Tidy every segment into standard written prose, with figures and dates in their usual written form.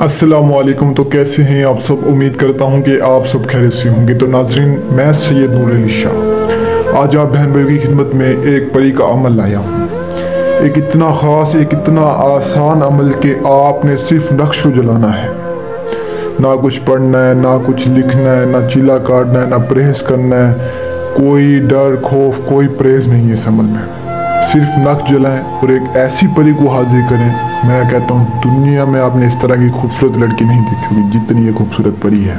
अस्सलामुअलैकुम। तो कैसे हैं आप सब? उम्मीद करता हूं कि आप सब खैरियत से होंगे। तो नाजरीन, मैं सैयद नूर अली शाह आज आप बहन भाई की खिदमत में एक परी का अमल लाया हूं। एक इतना ख़ास, एक इतना आसान अमल कि आपने सिर्फ नक्श को जलाना है। ना कुछ पढ़ना है, ना कुछ लिखना है, ना चीला काटना है, ना परहेज करना है। कोई डर खौफ, कोई परहेज नहीं है इस अमल में। सिर्फ नक्श जलाएं और एक ऐसी परी को हाजिर करें। मैं कहता हूँ दुनिया में आपने इस तरह की खूबसूरत लड़की नहीं देखी होगी जितनी ये खूबसूरत परी है।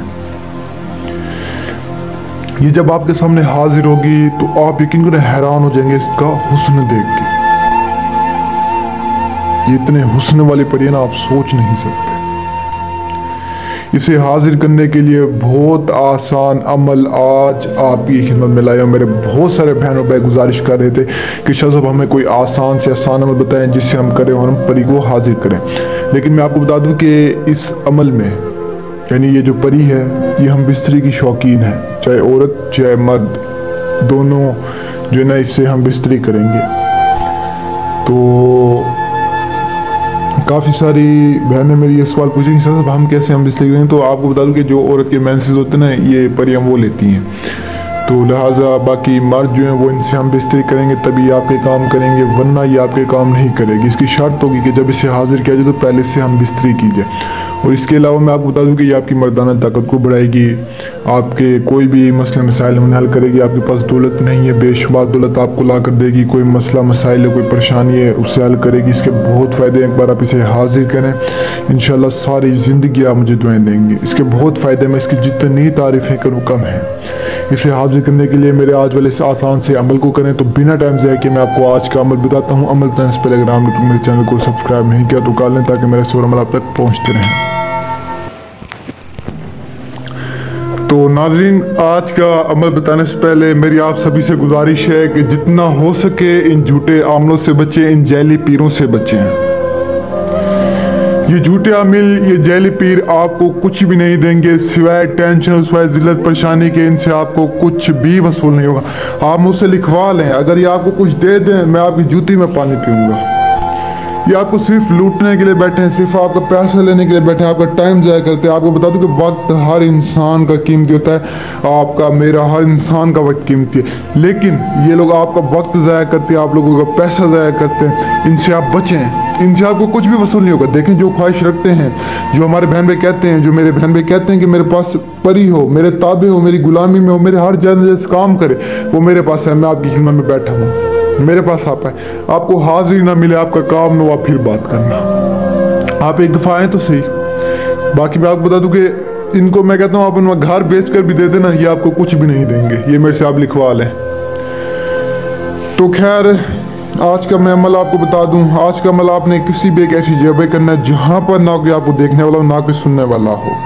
ये जब आपके सामने हाजिर होगी तो आप यकीन करें हैरान हो जाएंगे इसका हुस्न देख के। ये इतने हुस्न वाली परी है ना, आप सोच नहीं सकते। इसे हाजिर करने के लिए बहुत आसान अमल आज आपकी खिदमत में लाया हूं। मेरे बहुत सारे बहनों भाई गुजारिश कर रहे थे कि शाह साहब हमें कोई आसान से आसान अमल बताएं जिससे हम करें और हम परी को हाजिर करें। लेकिन मैं आपको बता दूं कि इस अमल में, यानी ये जो परी है, ये हम बिस्तरी की शौकीन है। चाहे औरत चाहे मर्द, दोनों जो है ना, इससे हम बिस्तरी करेंगे। तो काफ़ी सारी बहनें मेरी ये सवाल पूछेंगी, सर हम कैसे हम बिस्तरी करें? तो आपको बता दूं कि जो औरत के मेंसेस होते हैं ना, ये परियां वो लेती हैं। तो लिहाजा बाकी मर्द जो हैं वो इनसे हम बिस्तरी करेंगे तभी आपके काम करेंगे, वरना ये आपके काम नहीं करेगी। इसकी शर्त होगी कि जब इसे हाजिर किया जाए तो पहले से हम बिस्तरी की जाए। और इसके अलावा मैं आपको बता दूं कि ये आपकी मर्दाना ताकत को बढ़ाएगी, आपके कोई भी मसले मसाइल हल करेगी। आपके पास दौलत नहीं है, बेशुमार दौलत आपको ला कर देगी। कोई मसला मसाइल है, कोई परेशानी है, उससे हल करेगी। इसके बहुत फ़ायदे हैं। एक बार आप इसे हाजिर करें, इंशाल्लाह सारी ज़िंदगी आप मुझे दुआएं देंगे। इसके बहुत फ़ायदे, मैं इसकी जितनी तारीफ़ें करूँ कम है। इसे हाजिर करने के लिए मेरे आज वाले से आसान से अमल को करें। तो बिना टाइम ज़ाया कि मैं आपको आज का अमल बताता हूँ। अमल बताने से पहले अगर आपने मेरे चैनल को सब्सक्राइब नहीं किया तो कर लें, ताकि मेरे से अमल आप तक पहुँचते रहें। तो नाज़रीन, आज का अमल बताने से पहले मेरी आप सभी से गुजारिश है कि जितना हो सके इन झूठे आमलों से बचें, इन जैली पीरों से बचें। ये झूठे आमिल, ये जैली पीर आपको कुछ भी नहीं देंगे सिवाय टेंशन, सिवाय जिल्लत परेशानी के। इनसे आपको कुछ भी वसूल नहीं होगा। आप मुझसे लिखवा लें, अगर ये आपको कुछ दे दें मैं आपकी जूती में पानी पीऊंगा। ये आपको सिर्फ लूटने के लिए बैठे हैं, सिर्फ आपका पैसा लेने के लिए बैठे हैं, आपका टाइम ज़ाया करते हैं। आपको बता दूं कि वक्त हर इंसान का कीमती होता है। आपका, मेरा, हर इंसान का वक्त कीमती है। लेकिन ये लोग आपका वक्त ज़ाया करते हैं, आप लोगों का पैसा ज़ाया करते हैं। इनसे आप बचें, इनसे आपको कुछ भी वसूल नहीं होगा। देखें, जो ख्वाहिश रखते हैं, जो हमारे बहन भाई कहते हैं, जो मेरे बहन भाई कहते हैं कि मेरे पास परी हो, मेरे ताबे हो, मेरी गुलामी में हो, मेरे हर जैसे काम करे, वो मेरे पास है। मैं आपकी खिदमत में बैठा हूँ, मेरे पास आप है। आपको हाजिरी ना मिले, आपका काम में आप फिर बात करना। आप एक दफ़ा आए तो सही। बाकी मैं आपको बता दूं कि इनको मैं कहता हूँ आप उनका घर बेच कर भी दे देना, ये आपको कुछ भी नहीं देंगे। ये मेरे से आप लिखवा लें। तो खैर, आज का मैं अमल आपको बता दूं। आज का अमल आपने किसी भी एक ऐसी जगह करना है जहां पर ना कोई आपको देखने वाला हो, ना कोई सुनने वाला हो।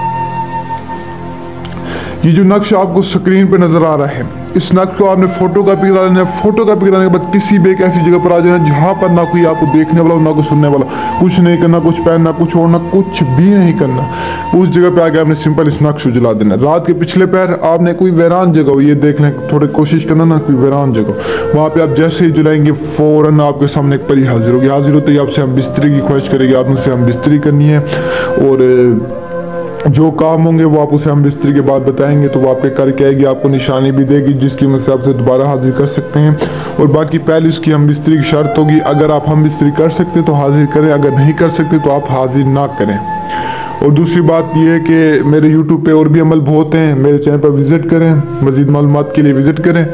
ये जो नक्श आपको स्क्रीन पे नजर आ रहा है, इस नक्श को आपने फोटो कॉपी करा लेना है। फोटो कॉपी कराने के बाद किसी भी एक ऐसी जगह पर आ जाना जहां पर ना कोई आपको देखने वाला हो, ना कोई सुनने वाला। कुछ नहीं करना, कुछ पहनना, कुछ ओढ़ना, कुछ भी नहीं करना। उस जगह पे आके आपने सिंपल इस नक्श को जला देना। रात के पिछले पैर आपने कोई वीरान जगह हो, ये देख लें, थोड़ी कोशिश करना ना कोई वीरान जगह, वहां पे आप जैसे ही जलाएंगे फौरन आपके सामने एक परी हाजिर होगी। हाजिर होते ही आपसे हम बिस्तरी की ख्वाहिश करेगी, आपसे हम बिस्तरी करनी है। और जो काम होंगे वो आप उसे हम बिस्तरी के बाद बताएंगे, तो वो आपके करके आएगी, आपको निशानी भी देगी जिसकी मदद से आपसे दोबारा हाजिर कर सकते हैं। और बाकी पहले उसकी हम बिस्तरी की शर्त होगी, अगर आप हम बिस्तरी कर सकते तो हाजिर करें, अगर नहीं कर सकते तो आप हाजिर ना करें। और दूसरी बात यह है कि मेरे YouTube पे और भी अमल बहुत हैं, मेरे चैनल पर विजिट करें, मजीद मालूमात के लिए विजिट करें।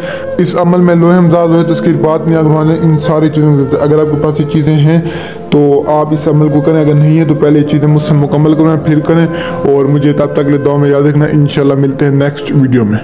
इस अमल में लोहे हमजाद हो तो उसकी बात नहीं आगे, इन सारी चीज़ों, अगर आपके पास ये चीज़ें हैं तो आप इस अमल को करें। अगर नहीं है तो पहले ये चीज़ें मुझसे मुकम्मल करें, फिर करें। और मुझे तब तक ले दुआ में याद रखना। इंशाल्लाह मिलते हैं नेक्स्ट वीडियो में।